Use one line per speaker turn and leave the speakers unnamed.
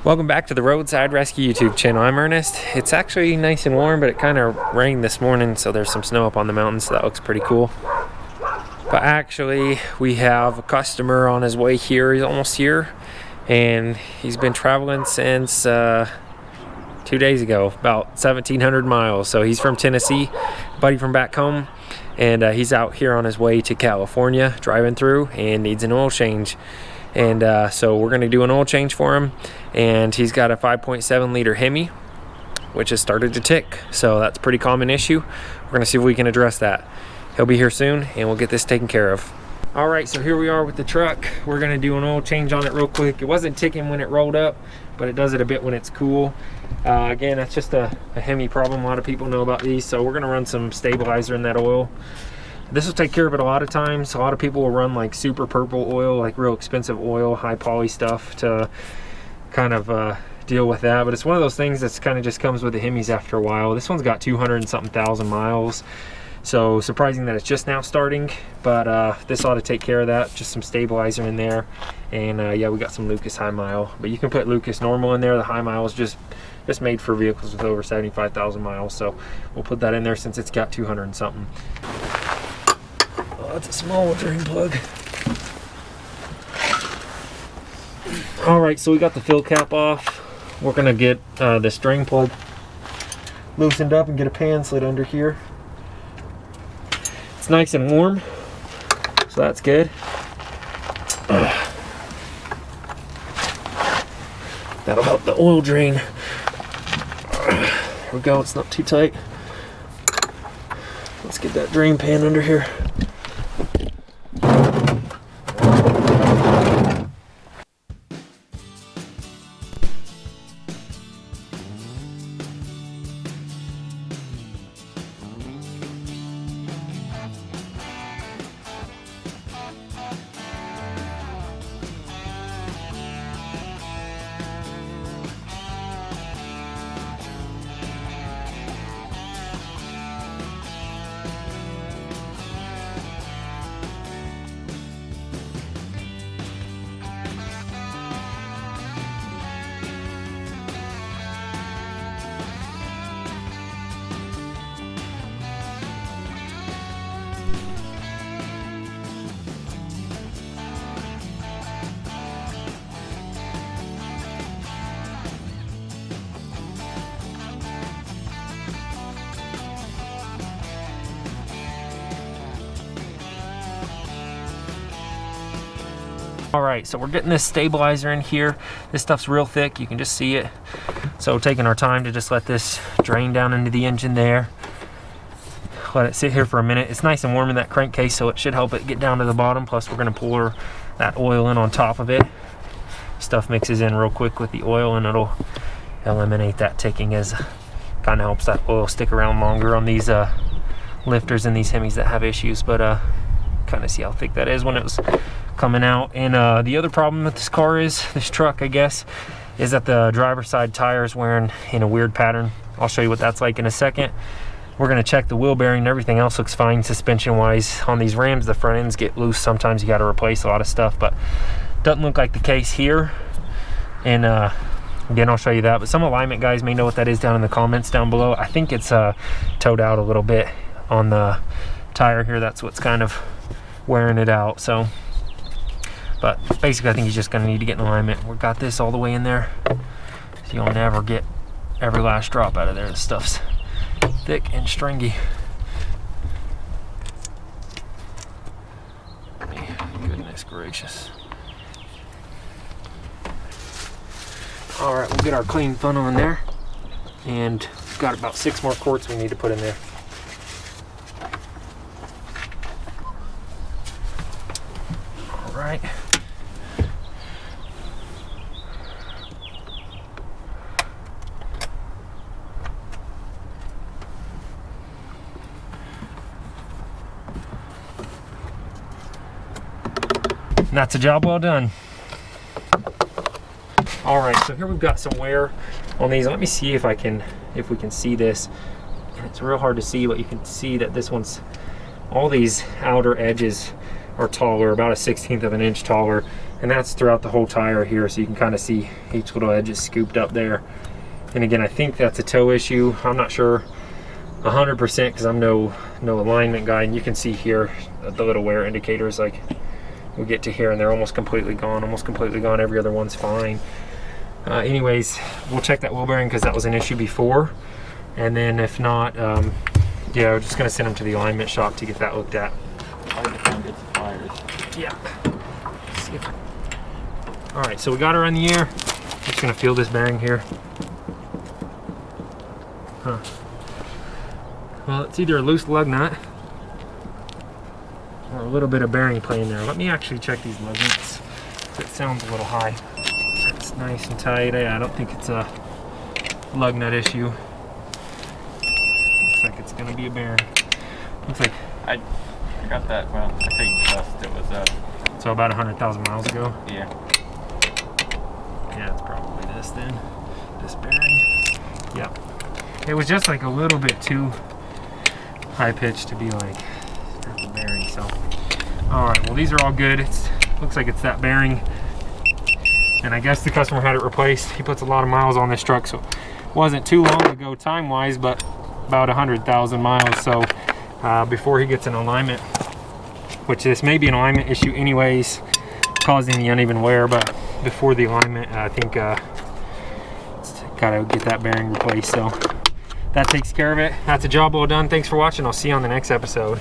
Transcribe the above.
Welcome back to the Roadside Rescue YouTube channel. I'm Ernest. It's actually nice and warm, but it kind of rained this morning, so there's some snow up on the mountain, so that looks pretty cool. But actually, we have a customer on his way here. He's almost here, and he's been traveling since 2 days ago, about 1,700 miles. So he's from Tennessee, buddy from back home, and he's out here on his way to California, driving through, and needs an oil change. And so we're going to do an oil change for him, and he's got a 5.7 liter HEMI, which has started to tick, so that's a pretty common issue. We're going to see if we can address that. He'll be here soon, and we'll get this taken care of. All right, so here we are with the truck. We're going to do an oil change on it real quick. It wasn't ticking when it rolled up, but it does it a bit when it's cool. Again, that's just a HEMI problem. A lot of people know about these, so we're going to run some stabilizer in that oil. This will take care of it a lot of times. A lot of people will run like super purple oil, like real expensive oil, high poly stuff to kind of deal with that. But it's one of those things that's kind of just comes with the HEMIs after a while. This one's got 200 and something thousand miles. So surprising that it's just now starting, but this ought to take care of that. Just some stabilizer in there. And yeah, we got some Lucas high mile, but you can put Lucas normal in there. The high mile is just made for vehicles with over 75,000 miles. So we'll put that in there since it's got 200 and something. That's a small drain plug. All right, so we got the fill cap off. We're gonna get this drain plug loosened up and get a pan slid under here. It's nice and warm, so that's good. That'll help the oil drain. There we go, it's not too tight. Let's get that drain pan under here. All right, so we're getting this stabilizer in here. This stuff's real thick, you can just see it. So taking our time to just let this drain down into the engine there. Let it sit here for a minute. It's nice and warm in that crankcase, so it should help it get down to the bottom. Plus we're gonna pour that oil in on top of it. Stuff mixes in real quick with the oil and it'll eliminate that ticking, as kind of helps that oil stick around longer on these lifters and these HEMIs that have issues. But kind of see how thick that is when it was coming out. And the other problem with this car is, this truck I guess, is that the driver's side tire is wearing in a weird pattern. I'll show you what that's like in a second. We're going to check the wheel bearing. Everything else looks fine suspension wise. On these Rams, the front ends get loose. Sometimes you got to replace a lot of stuff, but doesn't look like the case here. And again, I'll show you that. But some alignment guys may know what that is down in the comments down below. I think it's towed out a little bit on the tire here. That's what's kind of wearing it out. So but basically I think he's just going to need to get in alignment. We've got this all the way in there, so you'll never get every last drop out of there. This stuff's thick and stringy. Goodness gracious. All right, we'll get our clean funnel in there, and we've got about 6 more quarts we need to put in there. All right. And that's a job well done. All right, so here we've got some wear on these. Let me see if we can see this. It's real hard to see, but you can see that this one's, all these outer edges are taller, about a 1/16 of an inch taller, and that's throughout the whole tire here, so you can kind of see each little edge is scooped up there. And again, I think that's a toe issue. I'm not sure 100% because I'm no alignment guy, and you can see here the little wear indicators, like we get to here and they're almost completely gone, every other one's fine. Anyways, we'll check that wheel bearing because that was an issue before, and then if not, yeah, we're just gonna send them to the alignment shop to get that looked at. Yeah. All right, so we got her in the air. I'm just gonna feel this bearing here. Huh. Well, it's either a loose lug nut or a little bit of bearing play in there. Let me actually check these lug nuts. It sounds a little high. It's nice and tight. Yeah, I don't think it's a lug nut issue. Looks like it's gonna be a bearing. Looks like
I got that. Well, I say just. It was
so about 100,000 miles ago.
Yeah.
Yeah, it's probably this then. This bearing. Yep. It was just like a little bit too high pitched to be like the bearing. So, all right. Well, these are all good. Looks like it's that bearing. And I guess the customer had it replaced. He puts a lot of miles on this truck, so it wasn't too long ago time-wise, but about 100,000 miles. So before he gets an alignment, which this may be an alignment issue anyways, causing the uneven wear, but before the alignment, I think gotta get that bearing replaced. So that takes care of it. That's a job well done. Thanks for watching. I'll see you on the next episode.